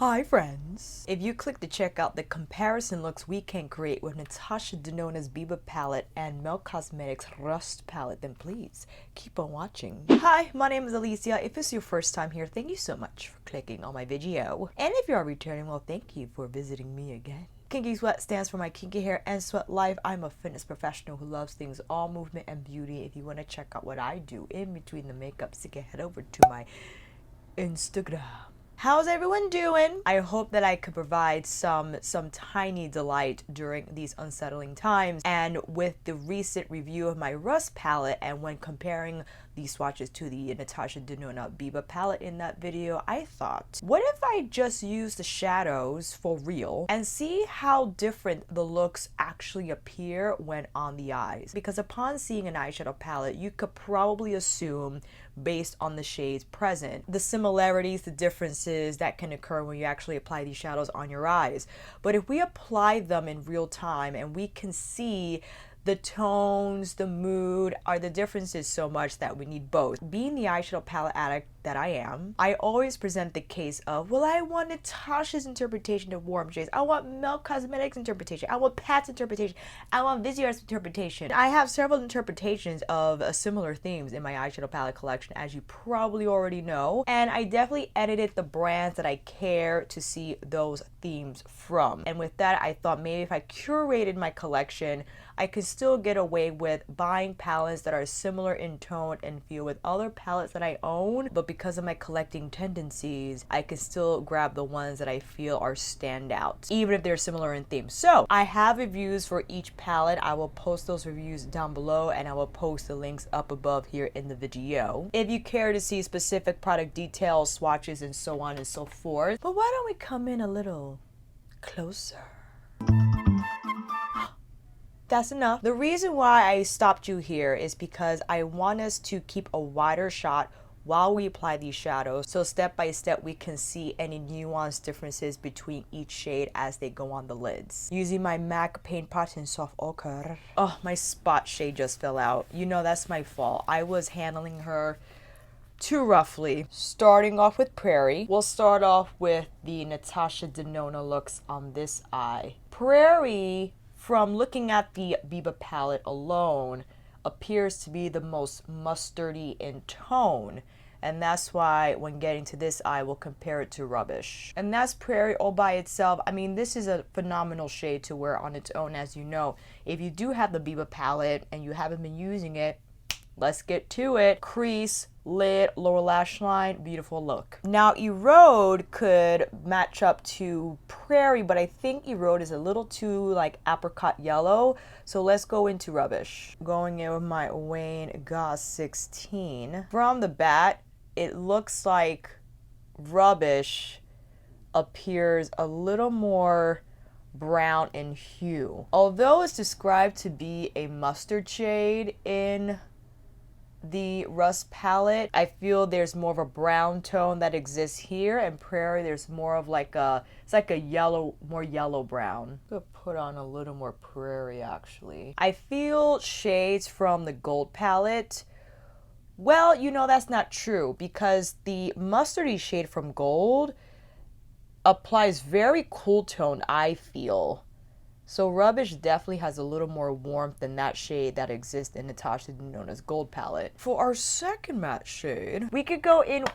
Hi friends! If you click to check out the comparison looks we can create with Natasha Denona's Biba palette and Mel Cosmetics Rust palette, then please keep on watching. Hi, my name is Alicia. If it's your first time here, thank you so much for clicking on my video. And if you are returning, well, thank you for visiting me again. Kinky Sweat stands for my kinky hair and sweat life. I'm a fitness professional who loves things all movement and beauty. If you want to check out what I do in between the makeups, you can head over to my Instagram. How's everyone doing? I hope that I could provide some tiny delight during these unsettling times. And with the recent review of my Rust palette and when comparing these swatches to the Natasha Denona Biba palette in that video, I thought, what if I just use the shadows for real and see how different the looks actually appear when on the eyes? Because upon seeing an eyeshadow palette, you could probably assume, based on the shades present, the similarities, the differences that can occur when you actually apply these shadows on your eyes. But if we apply them in real time and we can see the tones, the mood, are the differences so much that we need both. Being the eyeshadow palette addict that I am, I always present the case of, well, I want Natasha's interpretation of warm shades. I want Mel Cosmetics interpretation. I want Pat's interpretation. I want Visuar's interpretation. I have several interpretations of similar themes in my eyeshadow palette collection, as you probably already know. And I definitely edited the brands that I care to see those themes from. And with that, I thought maybe if I curated my collection, I could still get away with buying palettes that are similar in tone and feel with other palettes that I own, but because of my collecting tendencies, I can still grab the ones that I feel are standouts, even if they're similar in theme. So I have reviews for each palette. I will post those reviews down below and I will post the links up above here in the video. If you care to see specific product details, swatches, and so on and so forth. But why don't we come in a little closer? That's enough. The reason why I stopped you here is because I want us to keep a wider shot while we apply these shadows, so step by step we can see any nuanced differences between each shade as they go on the lids. Using my MAC paint pot in soft ochre. Oh, my spot shade just fell out. You know, that's my fault. I was handling her too roughly. Starting off with Prairie. We'll start off with the Natasha Denona looks on this eye. Prairie, from looking at the Biba palette alone, appears to be the most mustardy in tone. And that's why when getting to this eye, we'll compare it to Rubbish. And that's Prairie all by itself. I mean, this is a phenomenal shade to wear on its own, as you know. If you do have the Biba palette and you haven't been using it, let's get to it. Crease, lid, lower lash line, beautiful look. Now Erode could match up to Prairie, but I think Erode is a little too like apricot yellow. So let's go into Rubbish. Going in with my Wayne Goss 16. From the bat, it looks like Rubbish appears a little more brown in hue. Although it's described to be a mustard shade in the Rust palette, I feel there's more of a brown tone that exists here, and Prairie there's more of like a, it's like a yellow, more yellow brown. I'm gonna put on a little more Prairie actually. I feel shades from the Gold palette. Well, you know, that's not true because the mustardy shade from Gold applies very cool tone, I feel. So Rubbish definitely has a little more warmth than that shade that exists in Natasha Denona's Gold palette. For our second matte shade, we could go in,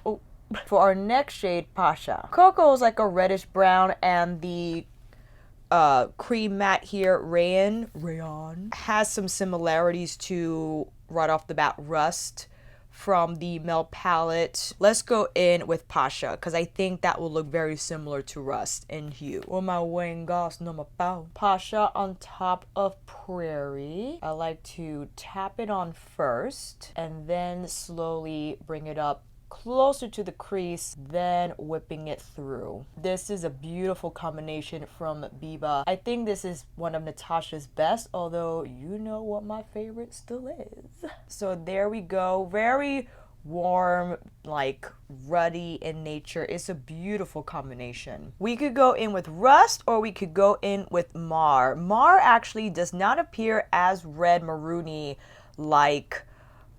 for our next shade, Pasha. Cocoa is like a reddish brown, and the cream matte here, Rayon, has some similarities to, right off the bat, Rust from the Mel palette. Let's go in with Pasha because I think that will look very similar to Rust in hue. With my Wayne Goss number 4. Pasha on top of Prairie. I like to tap it on first and then slowly bring it up closer to the crease, then whipping it through. This is a beautiful combination from Biba. I think this is one of Natasha's best, although you know what my favorite still is. So there we go. Very warm, like ruddy in nature. It's a beautiful combination. We could go in with Rust or we could go in with Mar. Mar actually does not appear as red maroony like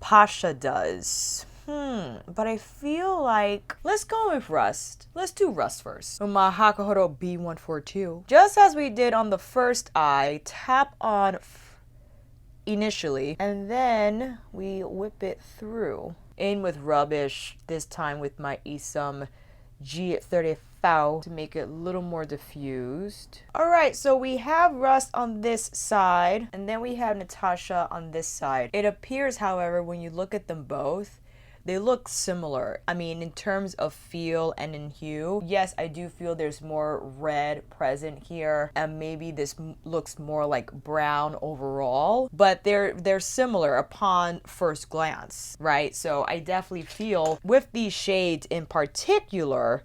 Pasha does. But I feel like, let's go with Rust. Let's do Rust first. So my Hakuhodo B142. Just as we did on the first eye, tap on initially, and then we whip it through. In with Rubbish, this time with my Isam G35 to make it a little more diffused. Alright, so we have Rust on this side, and then we have Natasha on this side. It appears, however, when you look at them both, they look similar. I mean, in terms of feel and in hue, yes, I do feel there's more red present here, and maybe this looks more like brown overall, but they're similar upon first glance, right? So I definitely feel with these shades in particular,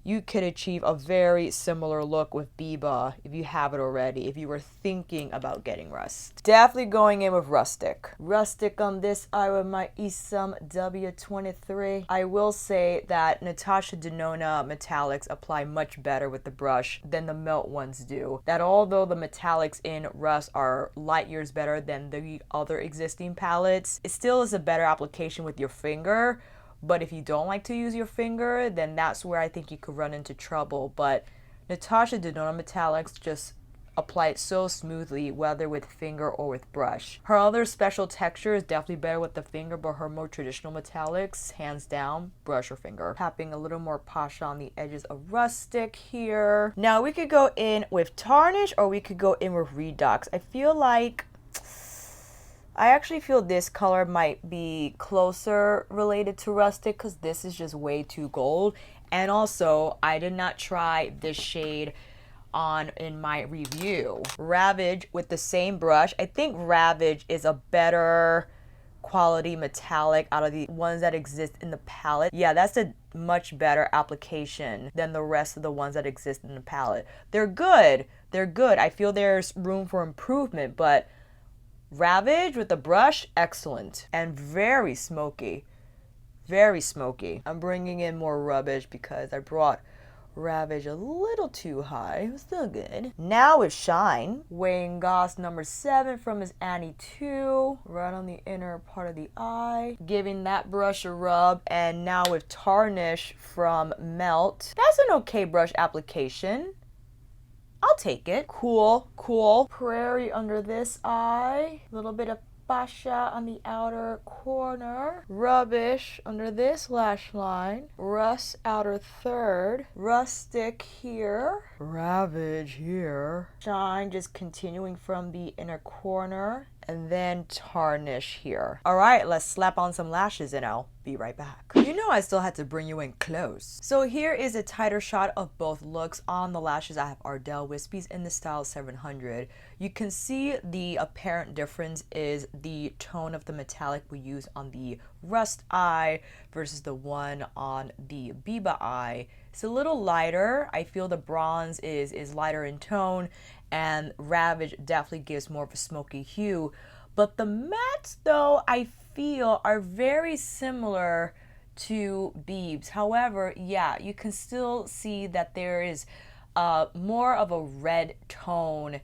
you could achieve a very similar look with Biba if you have it already, if you were thinking about getting Rust. Definitely going in with Rustic. Rustic on this eye with my Isam W23. I will say that Natasha Denona metallics apply much better with the brush than the Melt ones do. That although the metallics in Rust are light years better than the other existing palettes, it still is a better application with your finger. But if you don't like to use your finger, then that's where I think you could run into trouble. But Natasha Denona metallics just apply it so smoothly, whether with finger or with brush. Her other special texture is definitely better with the finger, but her more traditional metallics, hands down, brush or finger. Tapping a little more pasha on the edges of Rustic here. Now we could go in with Tarnish, or we could go in with Redux. I actually feel this color might be closer related to Rustic because this is just way too gold. And also, I did not try this shade on in my review. Ravage with the same brush. I think Ravage is a better quality metallic out of the ones that exist in the palette. Yeah, that's a much better application than the rest of the ones that exist in the palette. They're good. They're good. I feel there's room for improvement, but Ravage with the brush, excellent. And very smoky. Very smoky. I'm bringing in more Rubbish because I brought Ravage a little too high. It was still good. Now with Shine, weighing Goss number 7 from his Annie 2, right on the inner part of the eye. Giving that brush a rub. And now with Tarnish from Melt. That's an okay brush application. I'll take it. Cool, cool. Prairie under this eye. A little bit of Pasha on the outer corner. Rubbish under this lash line. Rust outer third. Rustic here. Ravage here. Shine just continuing from the inner corner. And then Tarnish here. All right, let's slap on some lashes and I'll be right back. You know I still had to bring you in close. So here is a tighter shot of both looks. On the lashes, I have Ardell Wispies in the style 700. You can see the apparent difference is the tone of the metallic we use on the Rust eye versus the one on the Biba eye. It's a little lighter. I feel the bronze is lighter in tone, and Ravage definitely gives more of a smoky hue. But the mattes, though, I feel are very similar to Biebs. However, yeah, you can still see that there is more of a red tone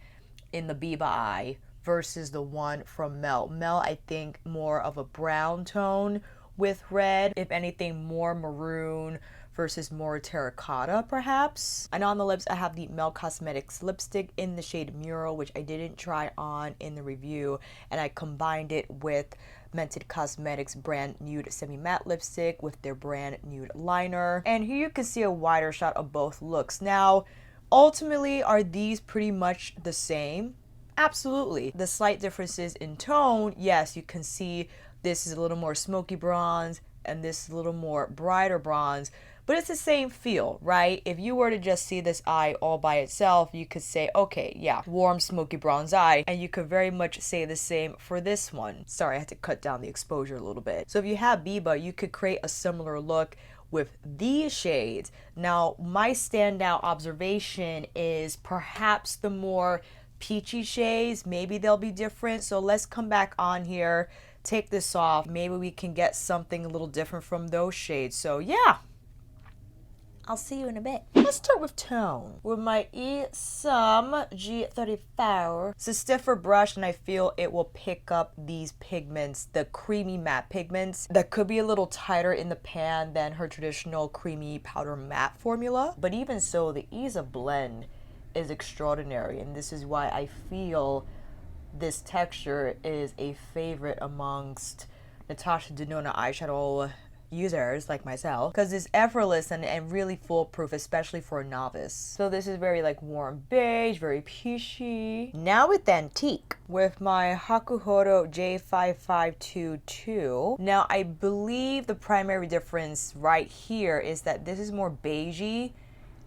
in the Biba eye versus the one from Melt. Melt, I think, more of a brown tone with red. If anything, more maroon versus more terracotta, perhaps. And on the lips, I have the Melt Cosmetics lipstick in the shade Mural, which I didn't try on in the review, and I combined it with Mented Cosmetics brand nude semi-matte lipstick with their brand nude liner. And here you can see a wider shot of both looks. Now, ultimately, are these pretty much the same? Absolutely. The slight differences in tone, yes, you can see this is a little more smoky bronze and this is a little more brighter bronze, but it's the same feel, right? If you were to just see this eye all by itself, you could say, okay, yeah, warm smoky bronze eye, and you could very much say the same for this one. Sorry, I had to cut down the exposure a little bit. So if you have Biba, you could create a similar look with these shades. Now, my standout observation is perhaps the more peachy shades. Maybe they'll be different. So let's come back on here, take this off. Maybe we can get something a little different from those shades. So yeah, I'll see you in a bit. Let's start with tone. With my Esam G34. It's a stiffer brush and I feel it will pick up these pigments, the creamy matte pigments that could be a little tighter in the pan than her traditional creamy powder matte formula. But even so, the ease of blend is extraordinary, and this is why I feel this texture is a favorite amongst Natasha Denona eyeshadow users like myself, because it's effortless and really foolproof, especially for a novice. So this is very like warm beige, very peachy. Now with Antique, with my Hakuhodo J5522. Now I believe the primary difference right here is that this is more beigey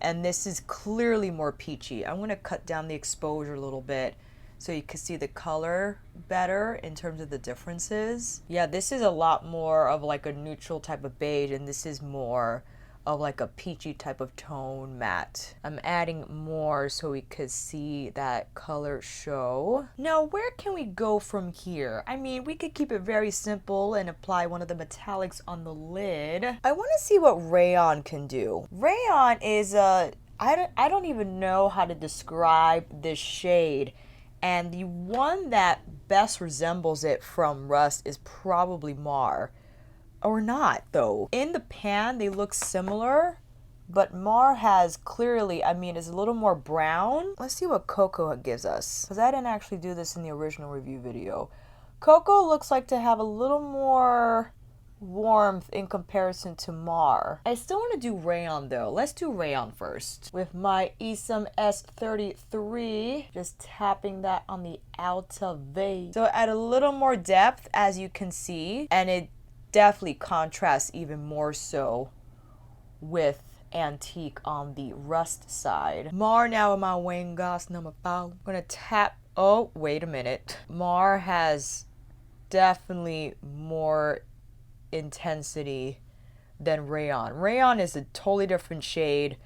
and this is clearly more peachy. I'm going to cut down the exposure a little bit so you can see the color better in terms of the differences. Yeah, this is a lot more of like a neutral type of beige, and this is more of like a peachy type of tone matte. I'm adding more so we could see that color show. Now, where can we go from here? I mean, we could keep it very simple and apply one of the metallics on the lid. I want to see what Rayon can do. Rayon is I don't even know how to describe this shade. And the one that best resembles it from Rust is probably Mar. Or not, though. In the pan, they look similar, but Mar has clearly, I mean, it's a little more brown. Let's see what Cocoa gives us, because I didn't actually do this in the original review video. Cocoa looks like to have a little more warmth in comparison to Mar. I still want to do Rayon though. Let's do Rayon first. With my Esam S33, just tapping that on the outer vein. So add a little more depth, as you can see, and it definitely contrasts even more so with Antique on the Rust side. Mar now with my Wangos number 5. I'm gonna tap, oh, wait a minute. Mar has definitely more intensity than Rayon. Rayon is a totally different shade,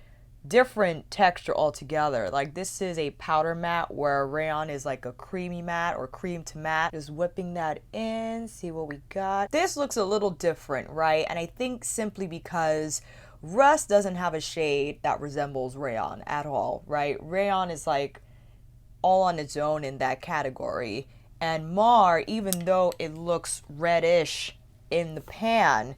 different texture altogether. Like this is a powder matte where Rayon is like a creamy matte or cream to matte. Just whipping that in, see what we got. This looks a little different, right? And I think simply because Rust doesn't have a shade that resembles Rayon at all, right? Rayon is like all on its own in that category. And Mar, even though it looks reddish in the pan,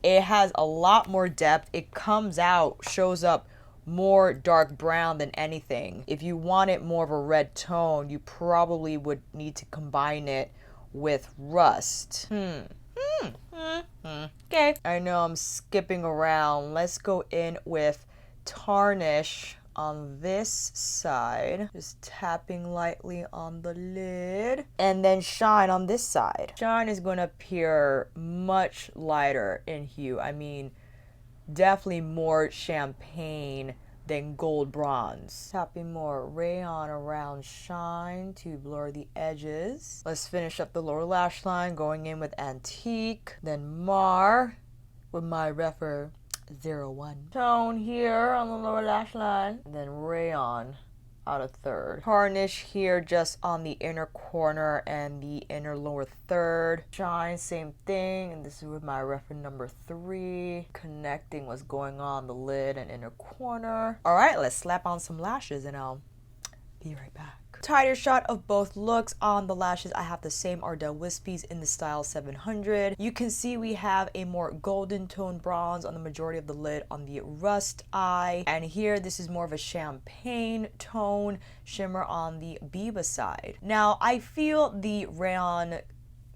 it has a lot more depth. It comes out, shows up more dark brown than anything. If you want it more of a red tone, you probably would need to combine it with Rust. Okay, I know I'm skipping around. Let's go in with Tarnish on this side, just tapping lightly on the lid, and then Shine on this side. Shine is going to appear much lighter in hue. I mean, definitely more champagne than gold bronze. Tapping more Rayon around Shine to blur the edges. Let's finish up the lower lash line, going in with Antique, then Mar with my Refer 01 tone here on the lower lash line, and then Rayon out a third. Tarnish here just on the inner corner and the inner lower third. Shine, same thing, and this is with my reference number 3, connecting what's going on the lid and inner corner. All right, let's slap on some lashes and I'll be right back. Tighter shot of both looks. On the lashes, I have the same Ardell Wispies in the style 700. You can see we have a more golden tone bronze on the majority of the lid on the Rust eye. And here, this is more of a champagne tone shimmer on the Biba side. Now, I feel the Rayon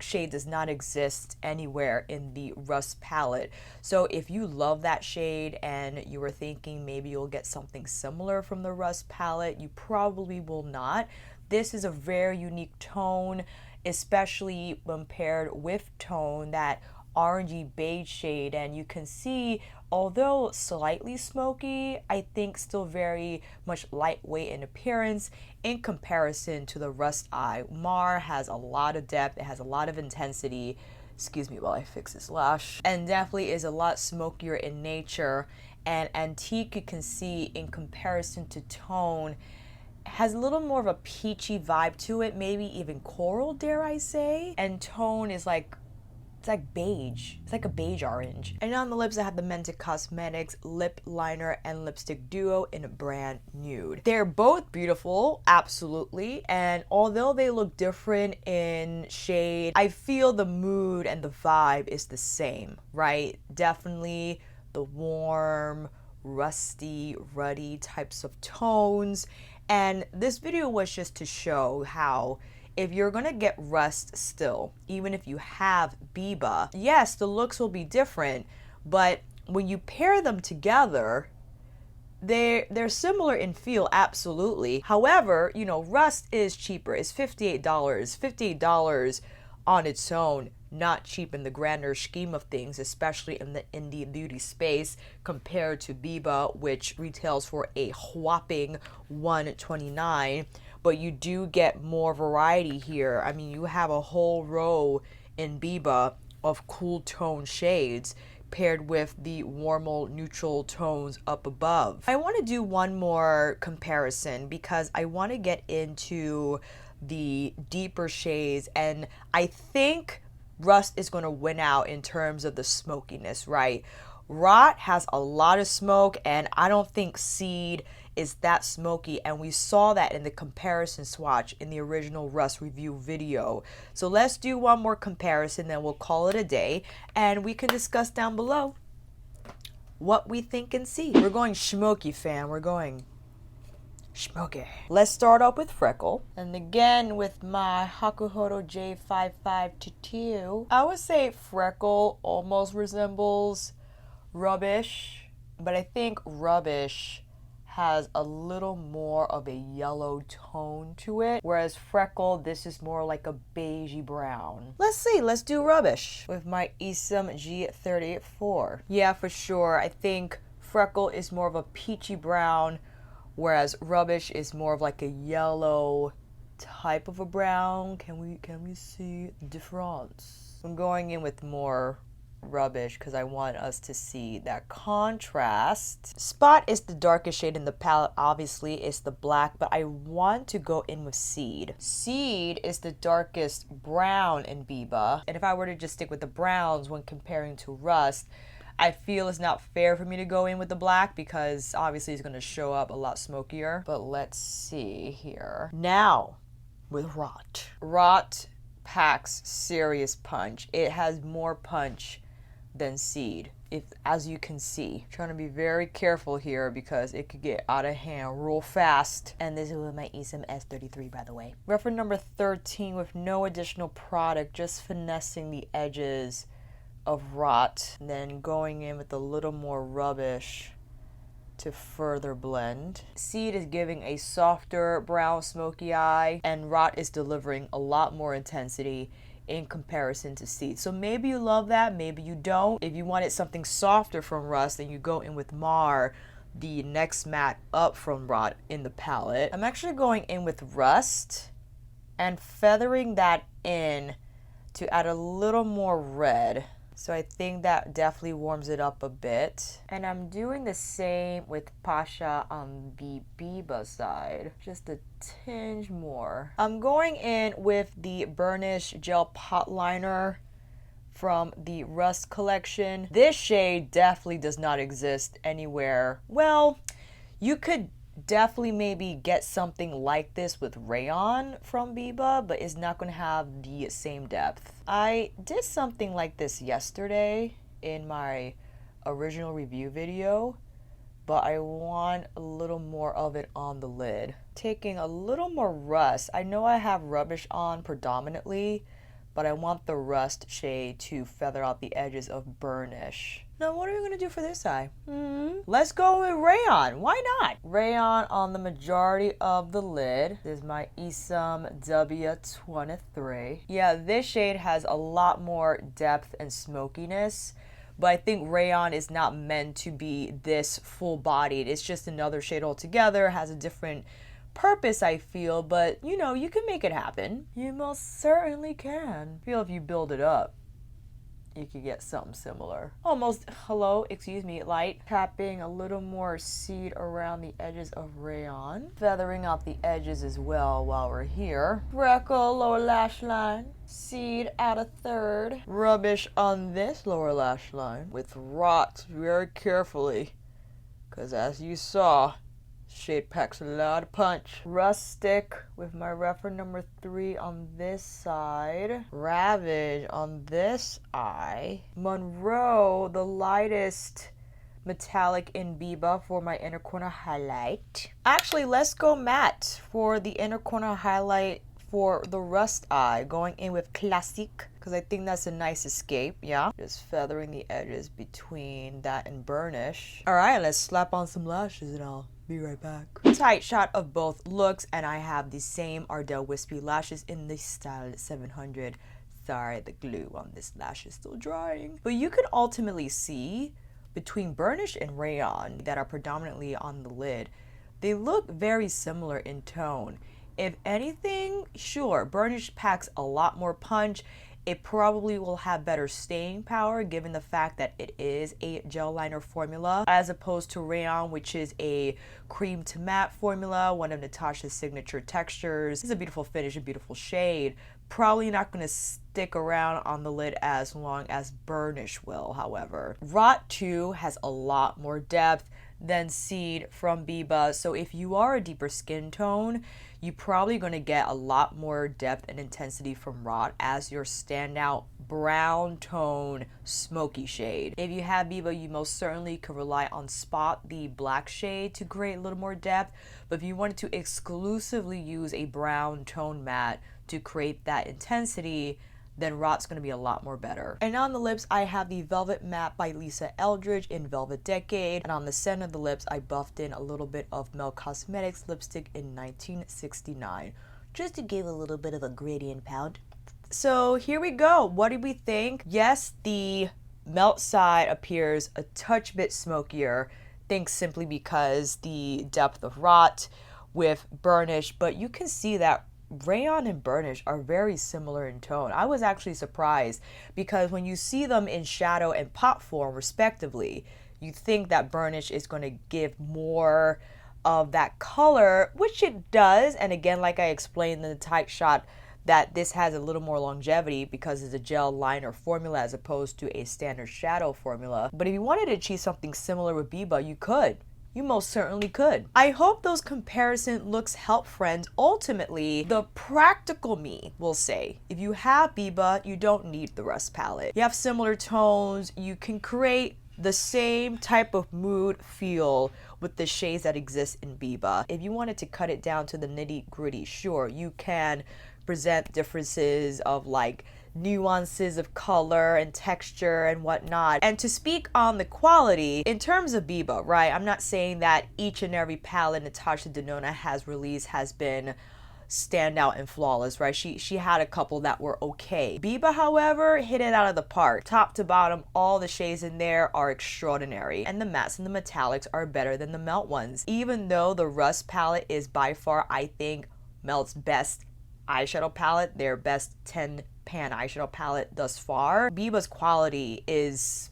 shade does not exist anywhere in the Rust palette. So if you love that shade and you were thinking maybe you'll get something similar from the Rust palette, you probably will not. This is a very unique tone, especially when paired with Tone, that orangey beige shade, and you can see, although slightly smoky, I think still very much lightweight in appearance in comparison to the Rust eye. Mar has a lot of depth, it has a lot of intensity, excuse me while I fix this lash, and definitely is a lot smokier in nature. And Antique, you can see in comparison to Tone, has a little more of a peachy vibe to it, maybe even coral, dare I say. And Tone is like It's like beige. It's like a beige orange. And on the lips, I have the Mented Cosmetics Lip Liner and Lipstick Duo in a brand nude. They're both beautiful, absolutely. And although they look different in shade, I feel the mood and the vibe is the same, right? Definitely the warm, rusty, ruddy types of tones. And this video was just to show how if you're gonna get rust still, even if you have Biba, yes, the looks will be different, but when you pair them together, they're similar in feel, absolutely. However, you know, rust is cheaper. It's $58. $58 on its own, not cheap in the grander scheme of things, especially in the indie beauty space, compared to Biba, which retails for a whopping $129. But you do get more variety here. I mean, you have a whole row in Biba of cool tone shades paired with the warmer neutral tones up above. I want to do one more comparison because I want to get into the deeper shades, and I think Rust is going to win out in terms of the smokiness, right? Rot has a lot of smoke, and I don't think Seed is that smoky, and we saw that in the comparison swatch in the original Rust review video. So let's do one more comparison, then we'll call it a day, and we can discuss down below what we think and see. We're going smoky, fam. We're going smoky. Let's start off with Freckle, and again with my Hakuhodo J5522. I would say Freckle almost resembles Rubbish, but I think Rubbish has a little more of a yellow tone to it, whereas Freckle, this is more like a beigey brown. Let's see, let's do Rubbish with my Isom G34. Yeah, for sure. I think Freckle is more of a peachy brown, whereas Rubbish is more of like a yellow type of a brown. Can we see the difference? I'm going in with more Rubbish because I want us to see that contrast. Spot is the darkest shade in the palette, obviously it's the black, but I want to go in with Seed. Seed is the darkest brown in Biba, and if I were to just stick with the browns when comparing to Rust, I feel it's not fair for me to go in with the black because obviously it's going to show up a lot smokier. But let's see here. Now with Rot. Rot packs serious punch. It has more punch than Seed, as you can see. I'm trying to be very careful here because it could get out of hand real fast. And this is with my Isom S33, by the way. Reference number 13 with no additional product, just finessing the edges of Rot, and then going in with a little more Rubbish to further blend. Seed is giving a softer brown smoky eye, and Rot is delivering a lot more intensity in comparison to Seed. So maybe you love that, maybe you don't. If you wanted something softer from Rust, then you go in with Mar, the next matte up from Rot in the palette. I'm actually going in with Rust and feathering that in to add a little more red. So I think that definitely warms it up a bit. And I'm doing the same with Pasha on the Biba side, just a tinge more. I'm going in with the Burnish Gel Pot Liner from the Rust collection. This shade definitely does not exist anywhere. Well, you could definitely maybe get something like this with Rayon from Biba, but it's not going to have the same depth. I did something like this yesterday in my original review video, but I want a little more of it on the lid. Taking a little more Rust. I know I have Rubbish on predominantly, but I want the Rust shade to feather out the edges of Burnish. Now, what are we going to do for this eye? Let's go with Rayon. Why not? Rayon on the majority of the lid. This is my Isom W23. Yeah, this shade has a lot more depth and smokiness, but I think Rayon is not meant to be this full-bodied. It's just another shade altogether, has a different purpose, I feel, but you know, you can make it happen. You most certainly can. I feel if you build it up, you could get something similar. Almost, hello, excuse me, light. Tapping a little more seed around the edges of rayon. Feathering out the edges as well while we're here. Freckle, lower lash line. Seed at a third. Rubbish on this lower lash line with rot very carefully. Because as you saw, shade packs a lot of punch. Rustic with my reference number 3 on this side. Ravage on this eye. Monroe, the lightest metallic in Biba for my inner corner highlight. Actually, let's go matte for the inner corner highlight for the rust eye. Going in with Classic because I think that's a nice escape, yeah? Just feathering the edges between that and burnish. All right, let's slap on some lashes and I'll be right back. Tight shot of both looks, and I have the same Ardell Wispy lashes in the style 700. Sorry, the glue on this lash is still drying. But you can ultimately see between burnish and rayon that are predominantly on the lid, they look very similar in tone. If anything, sure, burnish packs a lot more punch. It probably will have better staying power given the fact that it is a gel liner formula as opposed to rayon, which is a cream to matte formula, one of Natasha's signature textures. It's a beautiful finish, a beautiful shade. Probably not going to stick around on the lid as long as burnish will, however. Rot 2 has a lot more depth than Seed from Biba, so if you are a deeper skin tone, you're probably going to get a lot more depth and intensity from Rot as your standout brown tone smoky shade. If you have Biba, you most certainly could rely on Spot, the black shade, to create a little more depth, but if you wanted to exclusively use a brown tone matte to create that intensity, then Rot's going to be a lot more better. And on the lips, I have the Velvet Matte by Lisa Eldridge in Velvet Decade. And on the center of the lips, I buffed in a little bit of Mel Cosmetics lipstick in 1969, just to give a little bit of a gradient pound. So here we go. What do we think? Yes, the melt side appears a touch bit smokier. Think simply because the depth of Rot with burnish, but you can see that rayon and burnish are very similar in tone. I was actually surprised because when you see them in shadow and pop form respectively, you think that burnish is going to give more of that color, which it does. And again, like I explained in the tight shot, that this has a little more longevity because it's a gel liner formula as opposed to a standard shadow formula. But if you wanted to achieve something similar with Biba, you could. You most certainly could. I hope those comparison looks help friends. Ultimately, the practical me will say, if you have Biba, you don't need the rust palette. You have similar tones, you can create the same type of mood feel with the shades that exist in Biba. If you wanted to cut it down to the nitty gritty, sure, you can present differences of like nuances of color and texture and whatnot. And to speak on the quality in terms of Biba, right? I'm not saying that each and every palette Natasha Denona has released has been standout and flawless, right? She had a couple that were okay. Biba, however, hit it out of the park. Top to bottom, all the shades in there are extraordinary. And the mattes and the metallics are better than the melt ones. Even though the Rust palette is by far, I think, Melt's best eyeshadow palette, their best 10 pan eyeshadow palette thus far, Biba's quality is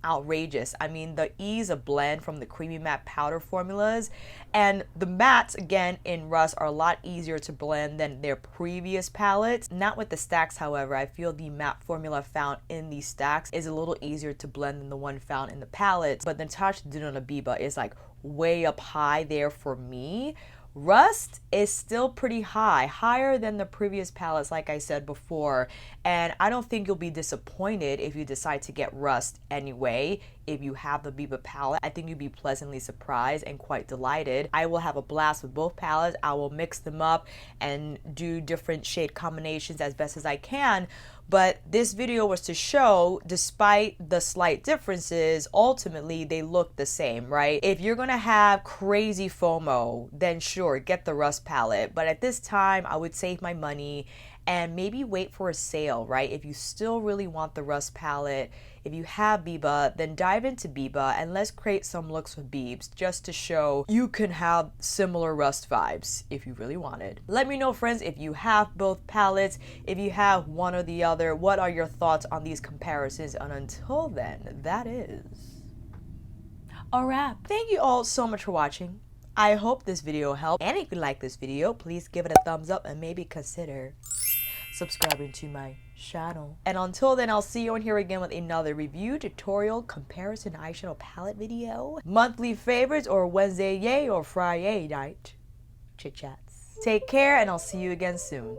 outrageous. I mean, the ease of blend from the creamy matte powder formulas, and the mattes again in Rust are a lot easier to blend than their previous palettes. Not with the stacks, however. I feel the matte formula found in these stacks is a little easier to blend than the one found in the palettes, but Natasha Denona Biba is like way up high there for me. Rust is still pretty high, higher than the previous palettes, like I said before, and I don't think you'll be disappointed if you decide to get Rust anyway. If you have the Biba palette, I think you'll be pleasantly surprised and quite delighted. I will have a blast with both palettes. I will mix them up and do different shade combinations as best as I can. But this video was to show, despite the slight differences, ultimately they look the same, right? If you're gonna have crazy FOMO, then sure, get the Rust palette. But at this time, I would save my money and maybe wait for a sale, right? If you still really want the Rust palette, if you have Biba, then dive into Biba and let's create some looks with Biebs just to show you can have similar Rust vibes if you really wanted. Let me know, friends, if you have both palettes, if you have one or the other, what are your thoughts on these comparisons? And until then, that is a wrap. Thank you all so much for watching. I hope this video helped, and if you like this video, please give it a thumbs up and maybe consider subscribing to my channel. And until then, I'll see you on here again with another review, tutorial, comparison eyeshadow palette video, monthly favorites, or Wednesday yay or Friday night chit chats. Take care, and I'll see you again soon.